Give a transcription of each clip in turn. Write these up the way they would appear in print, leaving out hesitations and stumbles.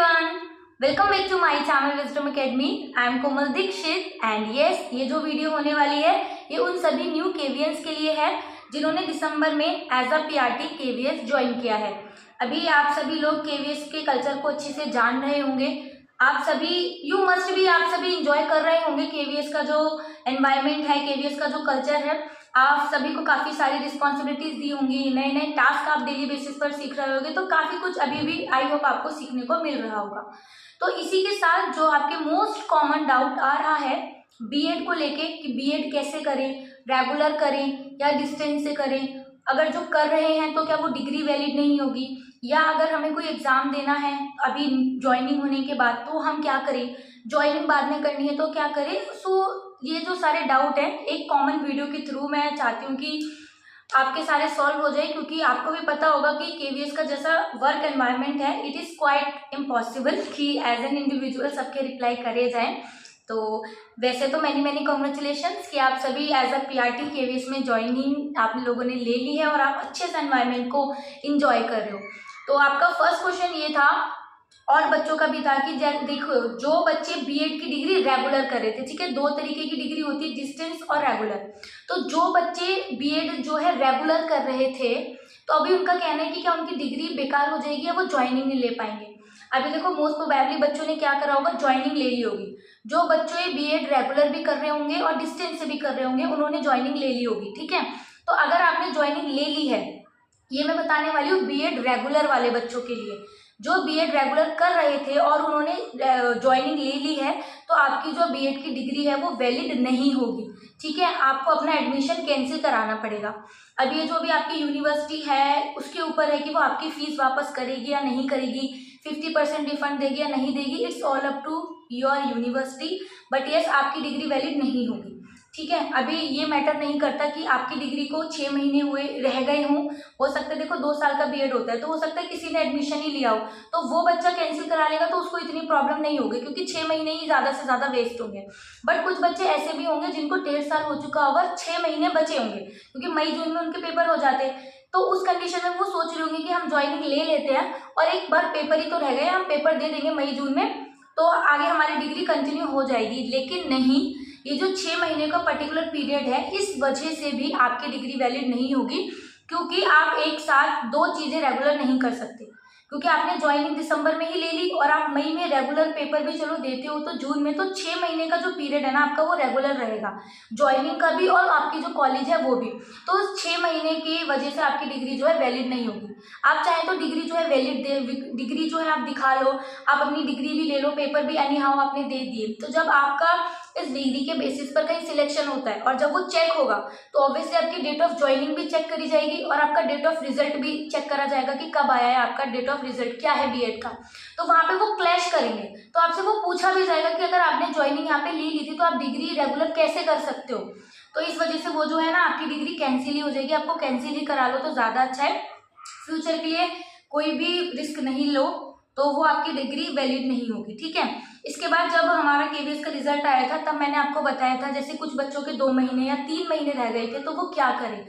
everyone, welcome back to my channel Wisdom Academy. I am Komal Dikshit and yes, ये जो video होने वाली है ये उन सभी न्यू केवीएस के लिए है जिन्होंने दिसंबर में as a PRT KVS join किया है। अभी आप सभी लोग केवीएस के कल्चर को अच्छे से जान रहे होंगे। आप सभी आप सभी इंजॉय कर रहे होंगे केवीएस का जो एनवायरनमेंट है, केवीएस का जो कल्चर है। आप सभी को काफ़ी सारी रिस्पॉन्सिबिलिटीज दी होंगी, नए नए टास्क आप डेली बेसिस पर सीख रहे होंगे, तो काफ़ी कुछ अभी भी आई होप आपको सीखने को मिल रहा होगा। तो इसी के साथ जो आपके मोस्ट कॉमन डाउट आ रहा है बीएड को लेके कि बीएड कैसे करें, रेगुलर करें या डिस्टेंस से करें, अगर जो कर रहे हैं तो क्या वो डिग्री वैलिड नहीं होगी, या अगर हमें कोई एग्ज़ाम देना है अभी ज्वाइनिंग होने के बाद तो हम क्या करें, ज्वाइनिंग बाद में करनी है तो क्या करें। सो ये जो सारे डाउट हैं एक कॉमन वीडियो के थ्रू मैं चाहती हूँ कि आपके सारे सॉल्व हो जाए, क्योंकि आपको भी पता होगा कि केवीएस का जैसा वर्क एनवायरनमेंट है इट इज़ क्वाइट इम्पॉसिबल कि एज एन इंडिविजुअल सबके रिप्लाई करे जाएं। तो वैसे तो मैनी कॉन्ग्रेचुलेशंस कि आप सभी एज अ पीआरटी केवीएस में ज्वाइनिंग आप लोगों ने ले ली है और आप अच्छे से एनवायरनमेंट को इंजॉय कर रहे हो। तो आपका फर्स्ट क्वेश्चन ये था और बच्चों का भी था कि देखो जो बच्चे बीएड की डिग्री रेगुलर कर रहे थे, ठीक है, दो तरीके की डिग्री होती है, डिस्टेंस और रेगुलर। तो जो बच्चे बीएड जो है रेगुलर कर रहे थे तो अभी उनका कहना है कि क्या उनकी डिग्री बेकार हो जाएगी या वो ज्वाइनिंग नहीं ले पाएंगे। अभी देखो मोस्ट प्रोबेबली बच्चों ने क्या करा होगा, ज्वाइनिंग ले ली होगी। जो बच्चे बीएड रेगुलर भी कर रहे होंगे और डिस्टेंस से भी कर रहे होंगे उन्होंने ज्वाइनिंग ले ली होगी, ठीक है। तो अगर आपने ज्वाइनिंग ले ली है, ये मैं बताने वाली हूँ बीएड रेगुलर वाले बच्चों के लिए। जो बीएड रेगुलर कर रहे थे और उन्होंने ज्वाइनिंग ले ली है तो आपकी जो बीएड की डिग्री है वो वैलिड नहीं होगी, ठीक है। आपको अपना एडमिशन कैंसिल कराना पड़ेगा। अब ये जो भी आपकी यूनिवर्सिटी है उसके ऊपर है कि वो आपकी फीस वापस करेगी या नहीं करेगी, 50% रिफंड देगी या नहीं देगी, it's all up to your university. But yes, आपकी डिग्री वैलिड नहीं होगी, ठीक है। अभी ये मैटर नहीं करता कि आपकी डिग्री को 6 महीने हुए रह गए हों, हो सकता है देखो 2 साल का बीएड होता है तो हो सकता है किसी ने एडमिशन ही लिया हो तो वो बच्चा कैंसिल करा लेगा तो उसको इतनी प्रॉब्लम नहीं होगी क्योंकि 6 महीने ही ज़्यादा से ज़्यादा वेस्ट होंगे। बट कुछ बच्चे ऐसे भी होंगे जिनको 1.5 साल हो चुका होगा, 6 महीने बचे होंगे क्योंकि मई जून में उनके पेपर हो जाते हैं। तो उस कंडीशन में वो सोच रहे होंगे कि हम ज्वाइनिंग ले लेते हैं और एक बार पेपर ही तो रह गए, हम पेपर दे देंगे मई जून में तो आगे हमारी डिग्री कंटिन्यू हो जाएगी। लेकिन नहीं, ये जो 6 महीने का पर्टिकुलर पीरियड है इस वजह से भी आपकी डिग्री वैलिड नहीं होगी, क्योंकि आप एक साथ 2 चीज़ें रेगुलर नहीं कर सकते। क्योंकि आपने ज्वाइनिंग दिसंबर में ही ले ली और आप मई में रेगुलर पेपर भी चलो देते हो तो जून में, तो 6 महीने का जो पीरियड है ना आपका वो रेगुलर रहेगा, ज्वाइनिंग का भी और आपकी जो कॉलेज है वो भी। तो 6 महीने की वजह से आपकी डिग्री जो है वैलिड नहीं होगी। आप चाहें तो डिग्री जो है वैलिड डिग्री जो है आप दिखा लो, आप अपनी डिग्री भी ले लो, पेपर भी एनी हाउ आपने दे दिए। तो जब आपका इस डिग्री के बेसिस पर कहीं सिलेक्शन होता है और जब वो चेक होगा तो ऑब्वियसली आपकी डेट ऑफ ज्वाइनिंग भी चेक करी जाएगी और आपका डेट ऑफ रिजल्ट भी चेक करा जाएगा कि कब आया है आपका डेट ऑफ रिजल्ट क्या है बीएड का। तो वहाँ पे वो क्लैश करेंगे तो आपसे वो पूछा भी जाएगा कि अगर आपने ज्वाइनिंग यहाँ पे ले ली थी तो आप डिग्री रेगुलर कैसे कर सकते हो। तो इस वजह से वो जो है ना आपकी डिग्री कैंसिल ही हो जाएगी। आपको कैंसिल ही करा लो तो ज़्यादा अच्छा है, फ्यूचर के लिए कोई भी रिस्क नहीं लो तो वो आपकी डिग्री वैलिड नहीं होगी, ठीक है। इसके बाद जब हमारा केवीएस का रिजल्ट आया था तब मैंने आपको बताया था जैसे कुछ बच्चों के 2 महीने या 3 महीने रह गए थे तो वो क्या करें।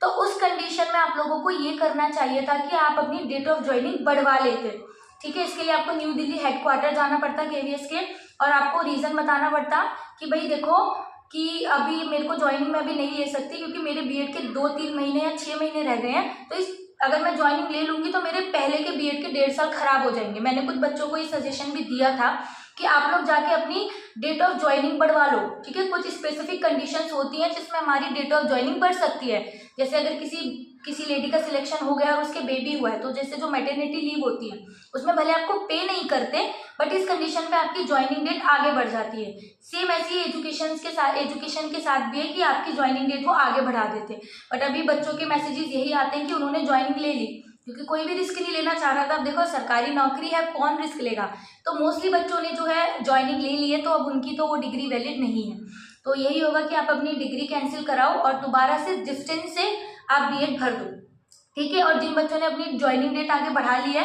तो उस कंडीशन में आप लोगों को ये करना चाहिए था कि आप अपनी डेट ऑफ ज्वाइनिंग बढ़वा लेते, ठीक है। इसके लिए आपको न्यू दिल्ली हेडक्वार्टर जाना पड़ता केवीएस के और आपको रीज़न बताना पड़ता कि भाई देखो कि अभी मेरे को ज्वाइनिंग में अभी नहीं ले सकती क्योंकि मेरे बीएड के 2-3 महीने या 6 महीने रह गए हैं, तो इस अगर मैं ज्वाइनिंग ले लूँगी तो मेरे पहले के बीएड के 1.5 साल खराब हो जाएंगे। मैंने कुछ बच्चों को ये सजेशन भी दिया था कि आप लोग जाके अपनी डेट ऑफ ज्वाइनिंग बढ़वा लो, ठीक है। कुछ स्पेसिफिक कंडीशंस होती हैं जिसमें हमारी डेट ऑफ ज्वाइनिंग बढ़ सकती है। जैसे अगर किसी लेडी का सिलेक्शन हो गया और उसके बेबी हुआ है तो जैसे जो मैटरनिटी लीव होती है उसमें भले आपको पे नहीं करते बट इस कंडीशन पे आपकी ज्वाइनिंग डेट आगे बढ़ जाती है। सेम ऐसी एजुकेशन के साथ भी है कि आपकी ज्वाइनिंग डेट वो आगे बढ़ा देते। बट अभी बच्चों के मैसेजेस यही आते हैं कि उन्होंने ज्वाइनिंग ले ली क्योंकि कोई भी रिस्क नहीं लेना चाह रहा था। अब देखो सरकारी नौकरी है, कौन रिस्क लेगा। तो मोस्टली बच्चों ने जो है ज्वाइनिंग ले ली है तो अब उनकी तो वो डिग्री वैलिड नहीं है। तो यही होगा कि आप अपनी डिग्री कैंसिल कराओ और दोबारा से डिस्टेंस से आप बीएड भर दो, ठीक है। और जिन बच्चों ने अपनी ज्वाइनिंग डेट आगे बढ़ा ली है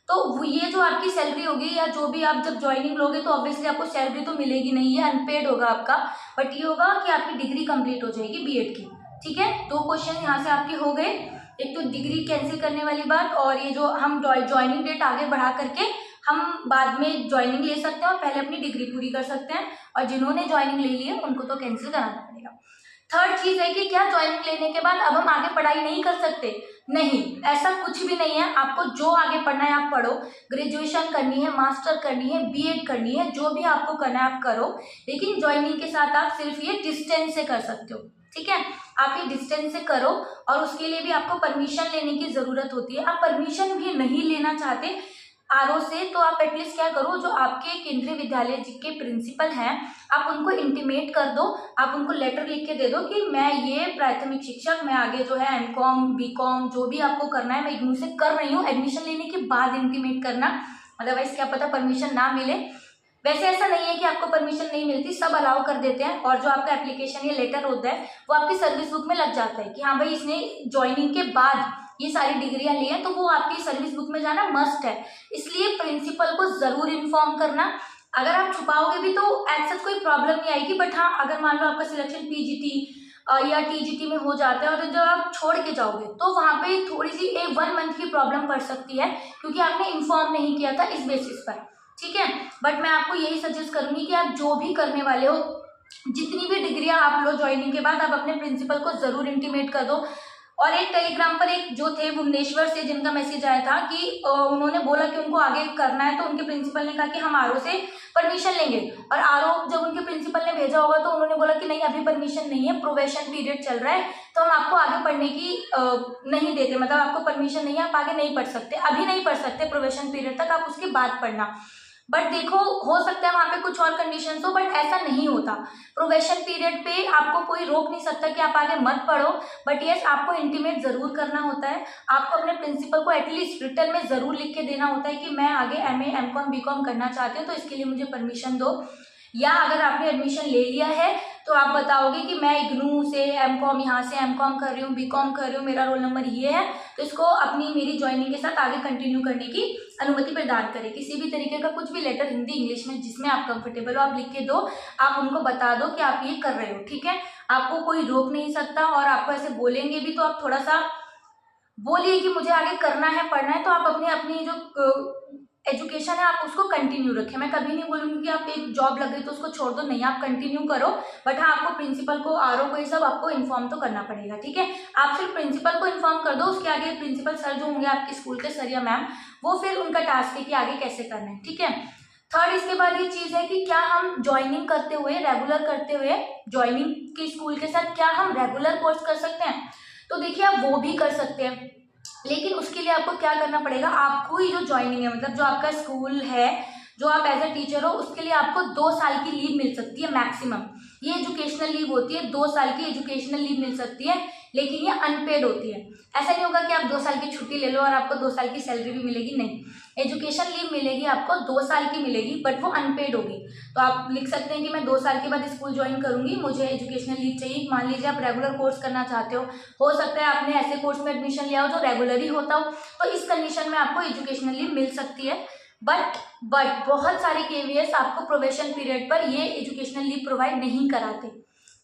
तो ये जो आपकी सैलरी होगी या जो भी आप जब ज्वाइनिंग लोगे तो ऑब्वियसली आपको सैलरी तो मिलेगी नहीं है, अनपेड होगा आपका, बट ये होगा कि आपकी डिग्री कंप्लीट हो जाएगी बीएड की, ठीक है। 2 क्वेश्चन यहाँ से आपके हो गए, एक तो डिग्री कैंसिल करने वाली बात और ये जो हम ज्वाइनिंग डेट आगे बढ़ा करके हम बाद में ज्वाइनिंग ले सकते हैं और पहले अपनी डिग्री पूरी कर सकते हैं, और जिन्होंने ज्वाइनिंग ले ली है उनको तो कैंसिल कराना पड़ेगा। थर्ड चीज है कि क्या ज्वाइनिंग लेने के बाद अब हम आगे पढ़ाई नहीं कर सकते? नहीं, ऐसा कुछ भी नहीं है। आपको जो आगे पढ़ना है आप पढ़ो, ग्रेजुएशन करनी है, मास्टर करनी है, बीएड करनी है, जो भी आपको करना है आप करो, लेकिन ज्वाइनिंग के साथ आप सिर्फ ये डिस्टेंस से कर सकते हो, ठीक है। आप ये डिस्टेंस से करो, और उसके लिए भी आपको परमिशन लेने की जरूरत होती है। आप परमिशन भी नहीं लेना चाहते आरओ से, तो आप एटलीस्ट क्या करो, जो आपके केंद्रीय विद्यालय के प्रिंसिपल हैं आप उनको इंटीमेट कर दो, आप उनको लेटर लिख के दे दो कि मैं ये प्राथमिक शिक्षक, मैं आगे जो है एमकॉम बीकॉम जो भी आपको करना है मैं इग्नू से कर रही हूँ। एडमिशन लेने के बाद इंटीमेट करना, अदरवाइज क्या पता परमिशन ना मिले। वैसे ऐसा नहीं है कि आपको परमिशन नहीं मिलती, सब अलाउ कर देते हैं, और जो आपका एप्लीकेशन या लेटर होता है वो आपकी सर्विस बुक में लग जाता है कि हाँ भाई इसने ज्वाइनिंग के बाद ये सारी डिग्रियां ली हैं, तो वो आपकी सर्विस बुक में जाना मस्ट है। इसलिए प्रिंसिपल को जरूर इन्फॉर्म करना। अगर आप छुपाओगे भी तो ऐसा कोई प्रॉब्लम नहीं आएगी, बट हाँ अगर मान लो आपका सिलेक्शन पीजीटी या टीजीटी में हो जाता है और जब आप छोड़ के जाओगे तो वहां पे थोड़ी सी 1 मंथ की प्रॉब्लम पड़ सकती है, क्योंकि आपने इन्फॉर्म नहीं किया था इस बेसिस पर, ठीक है। बट मैं आपको यही सजेस्ट करूंगी कि आप जो भी करने वाले हो, जितनी भी डिग्रियां आप लो ज्वाइनिंग के बाद, आप अपने प्रिंसिपल को जरूर इंटीमेट कर दो। और एक टेलीग्राम पर एक जो थे भुवनेश्वर से, जिनका मैसेज आया था कि उन्होंने बोला कि उनको आगे करना है, तो उनके प्रिंसिपल ने कहा कि हम आरओ से परमिशन लेंगे, और आरओ जब उनके प्रिंसिपल ने भेजा होगा तो उन्होंने बोला कि नहीं अभी परमिशन नहीं है, प्रोबेशन पीरियड चल रहा है, तो हम आपको आगे पढ़ने की नहीं देते, मतलब आपको परमिशन नहीं है, आप आगे नहीं पढ़ सकते, अभी नहीं पढ़ सकते प्रोबेशन पीरियड तक, आप उसके बाद पढ़ना। बट देखो हो सकता है वहां पे कुछ और कंडीशंस हो, बट ऐसा नहीं होता। प्रोबेशन पीरियड पे आपको कोई रोक नहीं सकता कि आप आगे मत पढ़ो, बट यस आपको इंटीमेट जरूर करना होता है। आपको अपने प्रिंसिपल को एटलीस्ट रिटर्न में जरूर लिख के देना होता है कि मैं आगे एमए एमकॉम बीकॉम करना चाहती हूँ, तो इसके लिए मुझे परमिशन दो। या अगर आपने एडमिशन ले लिया है तो आप बताओगे कि मैं इग्नू से एमकॉम, यहाँ से एमकॉम कर रही हूँ, बीकॉम कर रही हूँ, मेरा रोल नंबर ये है, तो इसको अपनी मेरी ज्वाइनिंग के साथ आगे कंटिन्यू करने की अनुमति प्रदान करें। किसी भी तरीके का कुछ भी लेटर हिंदी इंग्लिश में जिसमें आप कंफर्टेबल हो आप लिख के दो, आप उनको बता दो कि आप ये कर रहे हो, ठीक है। आपको कोई रोक नहीं सकता, और आपको ऐसे बोलेंगे भी तो आप थोड़ा सा बोलिए कि मुझे आगे करना है, पढ़ना है, तो आप अपनी जो एजुकेशन है आप उसको कंटिन्यू रखें। मैं कभी नहीं बोलूँगी कि आप एक जॉब लग गई तो उसको छोड़ दो, नहीं आप कंटिन्यू करो, बट हाँ आपको प्रिंसिपल को आरओ को ये सब आपको इन्फॉर्म तो करना पड़ेगा, ठीक है। आप सिर्फ प्रिंसिपल को इन्फॉर्म कर दो, उसके आगे प्रिंसिपल सर जो होंगे आपके स्कूल के सर या मैम, वो फिर उनका टास्क है कि आगे कैसे करना है, ठीक है। थर्ड इसके बाद ये चीज़ है कि क्या हम ज्वाइनिंग करते हुए, रेगुलर करते हुए ज्वाइनिंग के स्कूल के साथ क्या हम रेगुलर कोर्स कर सकते हैं? तो देखिए आप वो भी कर सकते हैं, लेकिन उसके लिए आपको क्या करना पड़ेगा, आपको ही जो ज्वाइनिंग है, मतलब जो आपका स्कूल है, जो आप एज अ टीचर हो, उसके लिए आपको 2 साल की लीव मिल सकती है मैक्सिमम। ये एजुकेशनल लीव होती है, 2 साल की एजुकेशनल लीव मिल सकती है, लेकिन ये अनपेड होती है। ऐसा नहीं होगा कि आप 2 साल की छुट्टी ले लो और आपको 2 साल की सैलरी भी मिलेगी, नहीं। एजुकेशन लीव मिलेगी आपको, 2 साल की मिलेगी, बट वो अनपेड होगी। तो आप लिख सकते हैं कि मैं 2 साल के बाद स्कूल ज्वाइन करूंगी, मुझे एजुकेशनल लीव चाहिए। मान लीजिए आप रेगुलर कोर्स करना चाहते हो सकता है आपने ऐसे कोर्स में एडमिशन लिया हो जो रेगुलर ही होता हो, तो इस कंडीशन में आपको एजुकेशनल लीव मिल सकती है। बट बहुत सारे केवीएस आपको प्रोबेशन पीरियड पर ये एजुकेशनल लीव प्रोवाइड नहीं कराते।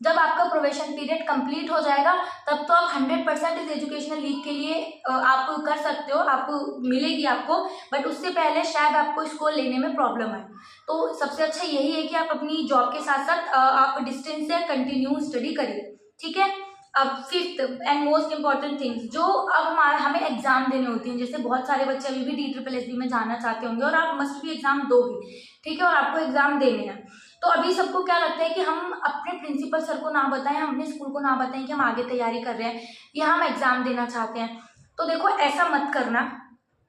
जब आपका प्रोबेशन पीरियड कंप्लीट हो जाएगा तब तो आप 100% इस एजुकेशनल लीव के लिए आप कर सकते हो, आपको मिलेगी आपको, बट उससे पहले शायद आपको इसको लेने में प्रॉब्लम है। तो सबसे अच्छा यही है कि आप अपनी जॉब के साथ साथ आप डिस्टेंस से कंटिन्यू स्टडी करिए, ठीक है। अब fifth and most important things, जो अब हमें एग्जाम देने होती हैं, जैसे बहुत सारे बच्चे अभी भी DSSB में जाना चाहते होंगे और आप मस्ट भी एग्जाम दोगे, ठीक है, और आपको एग्जाम देने हैं। तो अभी सबको क्या लगता है कि हम अपने प्रिंसिपल सर को ना बताएं, हम अपने स्कूल को ना बताएं कि हम आगे तैयारी कर रहे हैं या हम एग्जाम देना चाहते हैं। तो देखो ऐसा मत करना,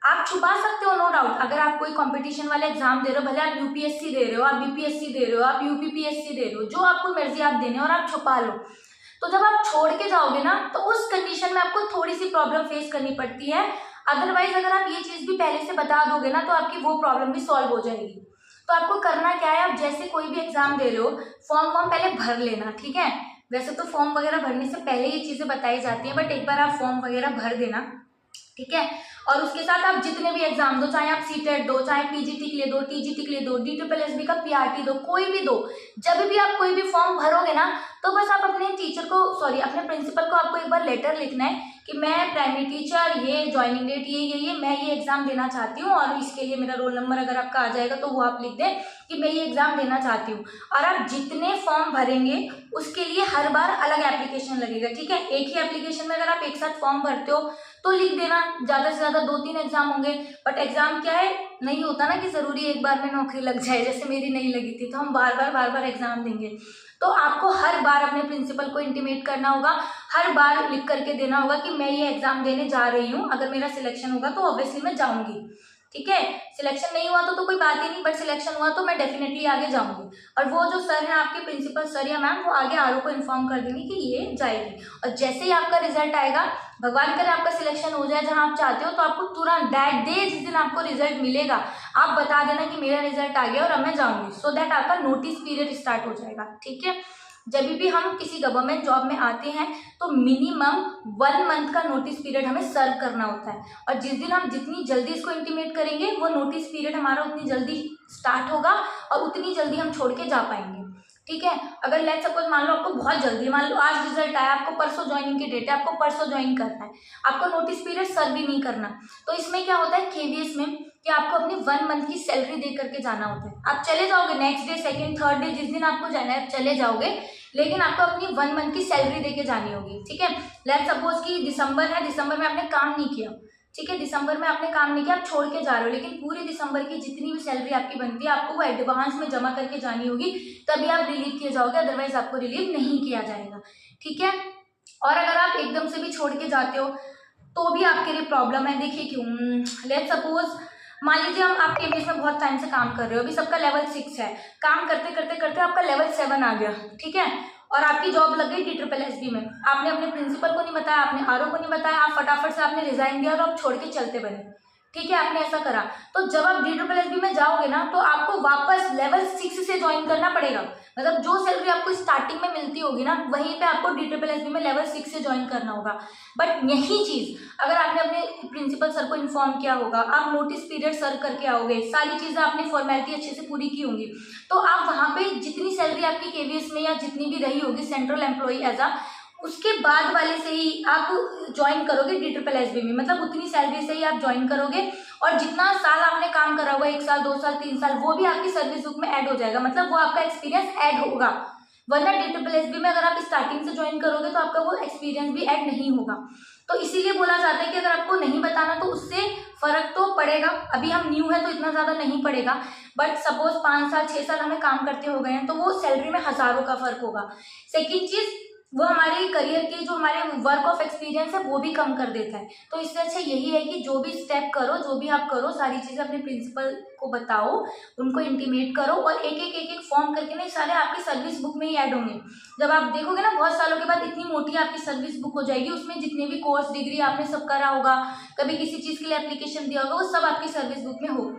आप छुपा सकते हो नो डाउट। अगर आप कोई कंपटीशन वाले एग्जाम दे रहे हो, भले आप UPSC दे रहे हो, आप BPSC दे रहे हो, आप UPPSC दे रहे हो, जो आपको मर्जी आप देने और आप छुपा लो, तो जब आप छोड़ के जाओगे ना तो उस कंडीशन में आपको थोड़ी सी प्रॉब्लम फेस करनी पड़ती है। अदरवाइज अगर आप ये चीज भी पहले से बता दोगे ना तो आपकी वो प्रॉब्लम भी सॉल्व हो जाएगी। तो आपको करना क्या है, आप जैसे कोई भी एग्जाम दे रहे हो फॉर्म पहले भर लेना, ठीक है। वैसे तो फॉर्म वगैरह भरने से पहले ये चीजें बताई जाती हैं, बट एक बार आप फॉर्म वगैरह भर देना, ठीक है। और उसके साथ आप जितने भी एग्जाम दो, चाहे आप CTET दो, चाहे PGT के लिए दो, TGT के लिए दो, DSSB का PRT दो, कोई भी दो, जब भी आप कोई भी फॉर्म भरोगे ना तो बस आप अपने टीचर को, सॉरी अपने प्रिंसिपल को आपको एक बार लेटर लिखना है कि मैं प्राइमरी टीचर, ये ज्वाइनिंग डेट ये मैं ये एग्जाम देना चाहती हूँ और इसके लिए मेरा रोल नंबर अगर आपका आ जाएगा तो वो आप लिख दें कि मैं ये एग्जाम देना चाहती हूँ। और आप जितने फॉर्म भरेंगे उसके लिए हर बार अलग एप्लीकेशन लगेगा, ठीक है। एक ही एप्लीकेशन में अगर आप एक साथ फॉर्म भरते हो तो लिख देना, ज़्यादा से ज़्यादा 2-3 एग्जाम होंगे। बट एग्जाम क्या है, नहीं होता ना कि ज़रूरी एक बार में नौकरी लग जाए, जैसे मेरी नहीं लगी थी तो हम बार बार एग्जाम देंगे। तो आपको हर बार अपने प्रिंसिपल को इंटीमेट करना होगा, हर बार लिख करके देना होगा कि मैं ये एग्जाम देने जा रही हूँ, अगर मेरा सिलेक्शन होगा तो ऑब्वियसली मैं जाऊँगी, ठीक है। सिलेक्शन नहीं हुआ तो कोई बात ही नहीं, बट सिलेक्शन हुआ तो मैं डेफिनेटली आगे जाऊंगी। और वो जो सर हैं आपके प्रिंसिपल सर या मैम, वो आगे आरओ को इन्फॉर्म कर देंगे कि ये जाएगी। और जैसे ही आपका रिजल्ट आएगा, भगवान करे आपका सिलेक्शन हो जाए जहां आप चाहते हो, तो आपको तुरंत दैट डे जिस दिन आपको रिजल्ट मिलेगा आप बता देना कि मेरा रिजल्ट आ गया और अब मैं जाऊंगी, सो दैट आपका नोटिस पीरियड स्टार्ट हो जाएगा, ठीक है। जब भी हम किसी गवर्नमेंट जॉब में आते हैं तो मिनिमम 1 मंथ का नोटिस पीरियड हमें सर्व करना होता है। और जिस दिन हम जितनी जल्दी इसको इंटीमेट करेंगे वो नोटिस पीरियड हमारा उतनी जल्दी स्टार्ट होगा और उतनी जल्दी हम छोड़ के जा पाएंगे, ठीक है। अगर लेट्स सपोज मान लो आपको बहुत जल्दी, मान लो आज रिजल्ट आया, आपको परसों ज्वाइनिंग की डेट है, आपको परसों ज्वाइन करना है, आपको नोटिस पीरियड सर्व भी नहीं करना, तो इसमें क्या होता है केवीएस में कि आपको अपनी 1 मंथ की सैलरी दे करके जाना होता है। आप चले जाओगे next day, second, third day, जिस दिन आपको जाना है आप चले जाओगे, लेकिन आपको अपनी 1 मंथ की सैलरी देके जानी होगी, ठीक है। लेट्स सपोज कि दिसंबर है, दिसंबर में आपने काम नहीं किया, ठीक है, दिसंबर में आपने काम नहीं किया, आप छोड़ के जा रहे हो, लेकिन पूरे दिसंबर की जितनी भी सैलरी आपकी बनती है आपको वो एडवांस में जमा करके जानी होगी, तभी आप रिलीव किए जाओगे, अदरवाइज आपको रिलीव नहीं किया जाएगा, ठीक है। और अगर आप एकदम से भी छोड़ के जाते हो तो भी आपके लिए प्रॉब्लम है। देखिए क्यों, लेट्स सपोज मान लीजिए हम आपके केवीएस में बहुत टाइम से काम कर रहे हो, अभी सबका लेवल 6 है, काम करते करते करते आपका लेवल 7 आ गया, ठीक है, और आपकी जॉब लग गई DSSB में, आपने अपने प्रिंसिपल को नहीं बताया, आपने आरओ को नहीं बताया, आप फटाफट से आपने रिजाइन दिया और आप छोड़ के चलते बने, ठीक है, आपने ऐसा करा। तो जब आप DSSB में जाओगे ना तो आपको वापस लेवल 6 से ज्वाइन करना पड़ेगा, मतलब जो सैलरी आपको स्टार्टिंग में मिलती होगी ना वहीं पे आपको DSSB में लेवल 6 से ज्वाइन करना होगा। बट यही चीज अगर आपने अपने प्रिंसिपल सर को इन्फॉर्म किया होगा, आप नोटिस पीरियड सर्व करके आओगे, सारी चीजें आपने फॉर्मेलिटी अच्छे से पूरी की होंगी, तो आप वहां पे जितनी सैलरी आपकी केवीएस में या जितनी भी रही होगी सेंट्रल एम्प्लॉई एज आ, उसके बाद वाले से ही आप ज्वाइन करोगे DSSB में, मतलब उतनी सैलरी से ही आप ज्वाइन करोगे और जितना साल आपने काम करा हुआ, 1 साल 2 साल 3 साल, वो भी आपकी सर्विस बुक में ऐड हो जाएगा, मतलब वो आपका एक्सपीरियंस ऐड होगा। वरना DSSB में अगर आप स्टार्टिंग से ज्वाइन करोगे तो आपका वो एक्सपीरियंस भी ऐड नहीं होगा। तो इसीलिए बोला जाता है कि अगर आपको नहीं बताना तो उससे फर्क तो पड़ेगा, अभी हम न्यू है तो इतना ज्यादा नहीं पड़ेगा, बट सपोज 5 साल 6 साल हमें काम करते हो गए हैं तो वो सैलरी में हजारों का फर्क होगा। सेकेंड चीज, वो हमारे करियर के जो हमारे वर्क ऑफ एक्सपीरियंस है वो भी कम कर देता है। तो इससे अच्छा यही है कि जो भी स्टेप करो, जो भी आप करो, सारी चीजें अपने प्रिंसिपल को बताओ, उनको इंटीमेट करो और एक एक फॉर्म करके ना सारे आपकी सर्विस बुक में ही ऐड होंगे। जब आप देखोगे ना बहुत सालों के बाद इतनी मोटी आपकी सर्विस बुक हो जाएगी, उसमें जितने भी कोर्स डिग्री आपने सब करा होगा, कभी किसी चीज के लिए एप्लीकेशन दिया होगा, वो सब आपकी सर्विस बुक में हो,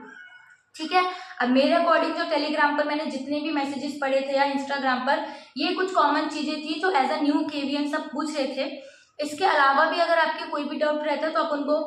ठीक है। अब मेरे अकॉर्डिंग जो टेलीग्राम पर मैंने जितने भी मैसेजेस पढ़े थे या इंस्टाग्राम पर, ये कुछ कॉमन चीजें थी जो एज अ न्यू केवीएन सब पूछ रहे थे। इसके अलावा भी अगर आपके कोई भी डाउट रहता है तो आप उनको